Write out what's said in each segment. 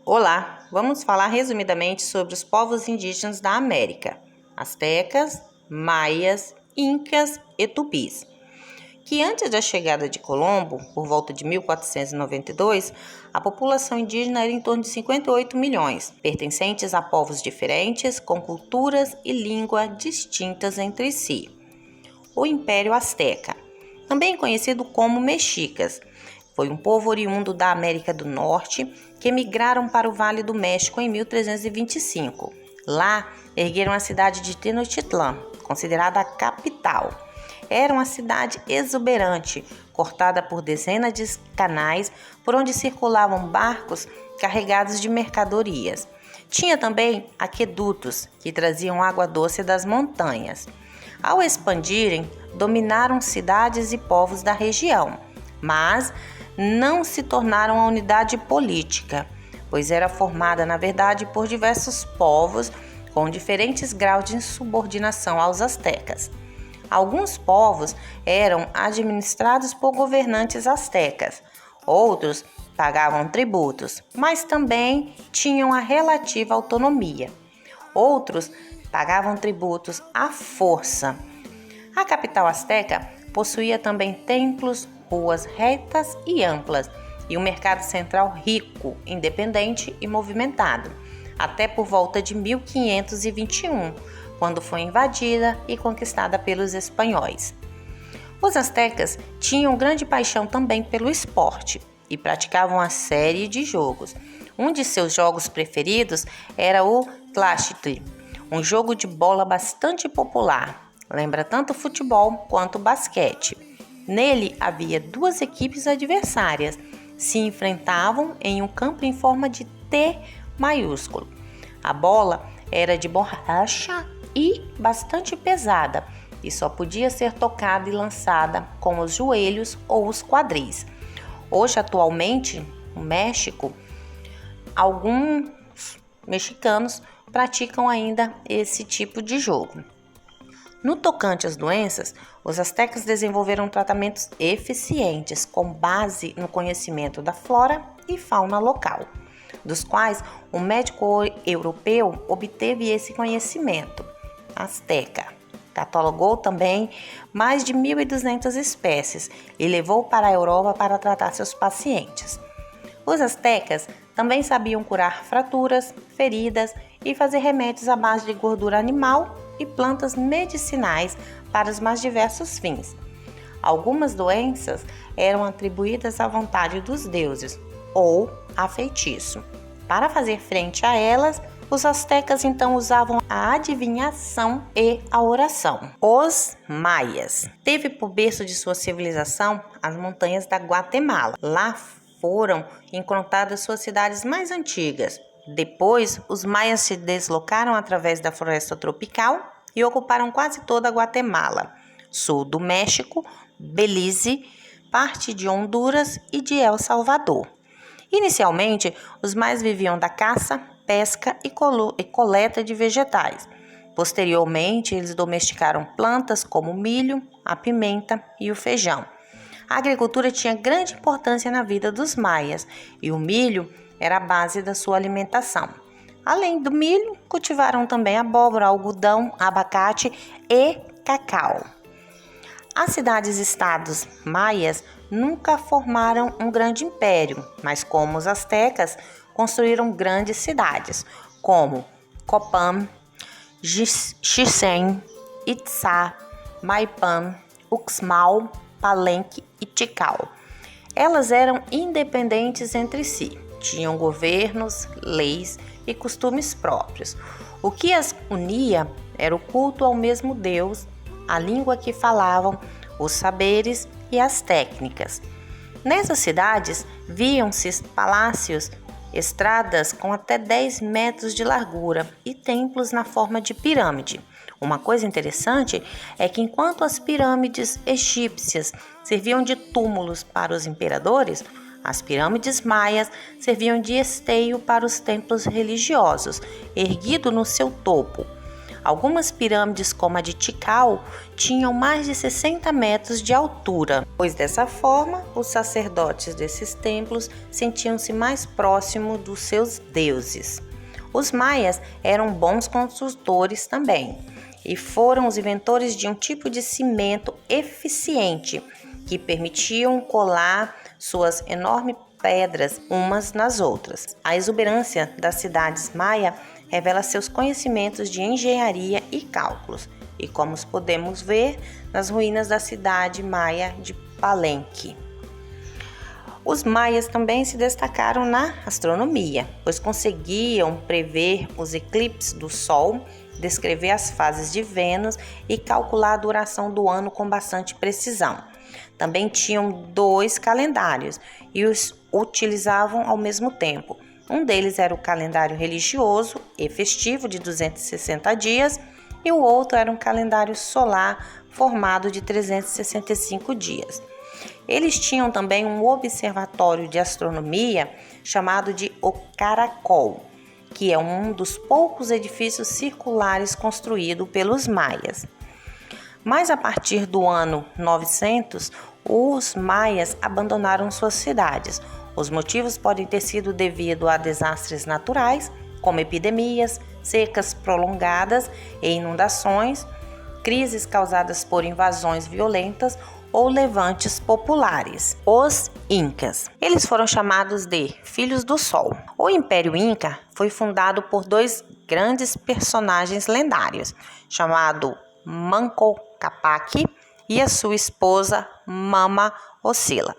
Olá, vamos falar resumidamente sobre os povos indígenas da América: astecas, maias, incas e tupis, que antes da chegada de Colombo, por volta de 1492, a população indígena era em torno de 58 milhões, pertencentes a povos diferentes, com culturas e língua distintas entre si. O Império Azteca, também conhecido como mexicas, foi um povo oriundo da América do Norte que migraram para o Vale do México em 1325. Lá, ergueram a cidade de Tenochtitlan, considerada a capital. Era uma cidade exuberante, cortada por dezenas de canais por onde circulavam barcos carregados de mercadorias. Tinha também aquedutos que traziam água doce das montanhas. Ao expandirem, dominaram cidades e povos da região, mas não se tornaram a unidade política, pois era formada, na verdade, por diversos povos com diferentes graus de subordinação aos astecas. Alguns povos eram administrados por governantes astecas, outros pagavam tributos, mas também tinham a relativa autonomia. Outros pagavam tributos à força. A capital asteca possuía também templos, ruas retas e amplas, e um mercado central rico, independente e movimentado, até por volta de 1521, quando foi invadida e conquistada pelos espanhóis. Os astecas tinham grande paixão também pelo esporte e praticavam uma série de jogos. Um de seus jogos preferidos era o Tlachtli, um jogo de bola bastante popular. Lembra tanto futebol quanto basquete. Nele havia duas equipes adversárias, se enfrentavam em um campo em forma de T maiúsculo. A bola era de borracha e bastante pesada e só podia ser tocada e lançada com os joelhos ou os quadris. Hoje, atualmente, no México, alguns mexicanos praticam ainda esse tipo de jogo. No tocante às doenças, os astecas desenvolveram tratamentos eficientes com base no conhecimento da flora e fauna local, dos quais o médico europeu obteve esse conhecimento. Asteca catalogou também mais de 1.200 espécies e levou para a Europa para tratar seus pacientes. Os astecas também sabiam curar fraturas, feridas e fazer remédios à base de gordura animal e plantas medicinais para os mais diversos fins. Algumas doenças eram atribuídas à vontade dos deuses ou a feitiço. Para fazer frente a elas, os astecas então usavam a adivinhação e a oração. Os maias teve por berço de sua civilização as montanhas da Guatemala. Lá foram encontradas suas cidades mais antigas. Depois, os maias se deslocaram através da floresta tropical e ocuparam quase toda a Guatemala, sul do México, Belize, parte de Honduras e de El Salvador. Inicialmente, os maias viviam da caça, pesca e coleta de vegetais. Posteriormente, eles domesticaram plantas como o milho, a pimenta e o feijão. A agricultura tinha grande importância na vida dos maias e o milho era a base da sua alimentação. Além do milho, cultivaram também abóbora, algodão, abacate e cacau. As cidades-estados maias nunca formaram um grande império, mas como os astecas, construíram grandes cidades, como Copán, Chichén, Itzá, Maipán, Uxmal, Palenque e Tikal. Elas eram independentes entre si, tinham governos, leis e costumes próprios. O que as unia era o culto ao mesmo Deus, a língua que falavam, os saberes e as técnicas. Nessas cidades, viam-se palácios, estradas com até 10 metros de largura e templos na forma de pirâmide. Uma coisa interessante é que enquanto as pirâmides egípcias serviam de túmulos para os imperadores, as pirâmides maias serviam de esteio para os templos religiosos, erguido no seu topo. Algumas pirâmides, como a de Tikal, tinham mais de 60 metros de altura, pois dessa forma os sacerdotes desses templos sentiam-se mais próximos dos seus deuses. Os maias eram bons construtores também e foram os inventores de um tipo de cimento eficiente que permitiam colar suas enormes pedras umas nas outras. A exuberância das cidades maia revela seus conhecimentos de engenharia e cálculos, e como podemos ver nas ruínas da cidade maia de Palenque. Os maias também se destacaram na astronomia, pois conseguiam prever os eclipses do Sol, descrever as fases de Vênus e calcular a duração do ano com bastante precisão. Também tinham 2 calendários e os utilizavam ao mesmo tempo. Um deles era o calendário religioso e festivo de 260 dias e o outro era um calendário solar formado de 365 dias. Eles tinham também um observatório de astronomia chamado de O Caracol, que é um dos poucos edifícios circulares construídos pelos maias. Mas a partir do ano 900, os maias abandonaram suas cidades. Os motivos podem ter sido devido a desastres naturais, como epidemias, secas prolongadas e inundações, crises causadas por invasões violentas ou levantes populares. Os Incas. Eles foram chamados de Filhos do Sol. O Império Inca foi fundado por 2 grandes personagens lendários, chamado Manco Cápac e a sua esposa Mama Ocila.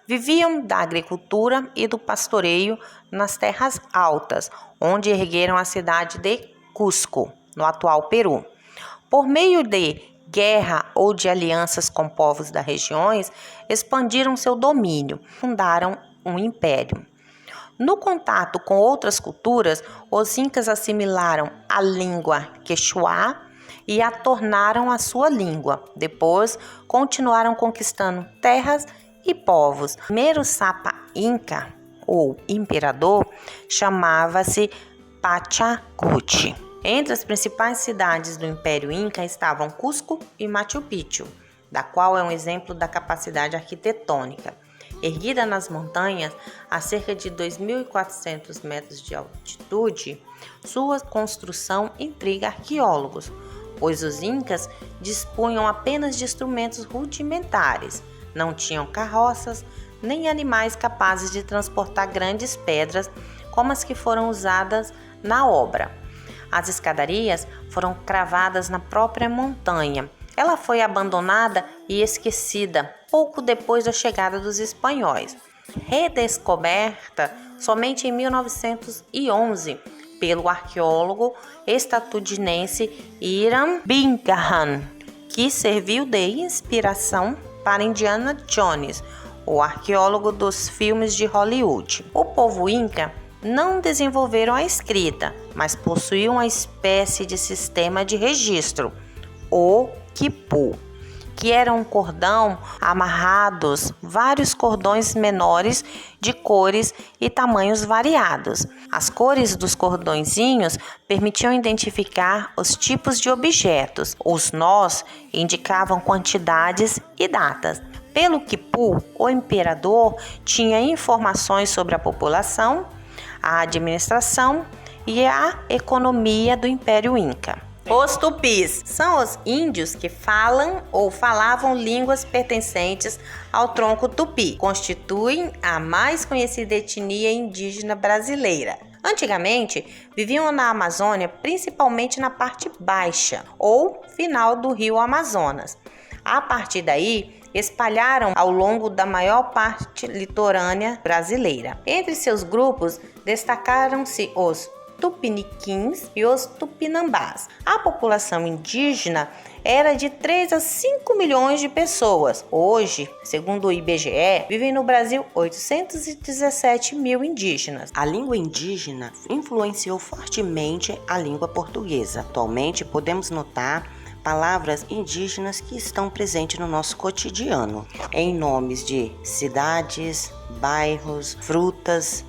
Viviam da agricultura e do pastoreio nas terras altas, onde ergueram a cidade de Cusco, no atual Peru. Por meio de guerra ou de alianças com povos das regiões, expandiram seu domínio, fundaram um império. No contato com outras culturas, os incas assimilaram a língua quechua e a tornaram a sua língua. Depois, continuaram conquistando terras e povos. O primeiro sapa inca, ou imperador, chamava-se Pachacuti. Entre as principais cidades do Império Inca estavam Cusco e Machu Picchu, da qual é um exemplo da capacidade arquitetônica. Erguida nas montanhas, a cerca de 2.400 metros de altitude, sua construção intriga arqueólogos, pois os incas dispunham apenas de instrumentos rudimentares, não tinham carroças, nem animais capazes de transportar grandes pedras como as que foram usadas na obra. As escadarias foram cravadas na própria montanha. Ela foi abandonada e esquecida pouco depois da chegada dos espanhóis. Redescoberta somente em 1911 pelo arqueólogo estadunidense Hiram Bingham, que serviu de inspiração para Indiana Jones, o arqueólogo dos filmes de Hollywood. O povo inca não desenvolveram a escrita, mas possuíam uma espécie de sistema de registro, o quipu, que era um cordão amarrados vários cordões menores de cores e tamanhos variados. As cores dos cordõezinhos permitiam identificar os tipos de objetos. Os nós indicavam quantidades e datas. Pelo quipu, o imperador tinha informações sobre a população, a administração e a economia do Império Inca. Os tupis são os índios que falam ou falavam línguas pertencentes ao tronco tupi. Constituem a mais conhecida etnia indígena brasileira. Antigamente, viviam na Amazônia, principalmente na parte baixa ou final do rio Amazonas. A partir daí, espalharam ao longo da maior parte litorânea brasileira. Entre seus grupos, destacaram-se os tupiniquins e os tupinambás. A população indígena era de 3 a 5 milhões de pessoas. Hoje, segundo o IBGE, vivem no Brasil 817 mil indígenas. A língua indígena influenciou fortemente a língua portuguesa. Atualmente, podemos notar palavras indígenas que estão presentes no nosso cotidiano, em nomes de cidades, bairros, frutas,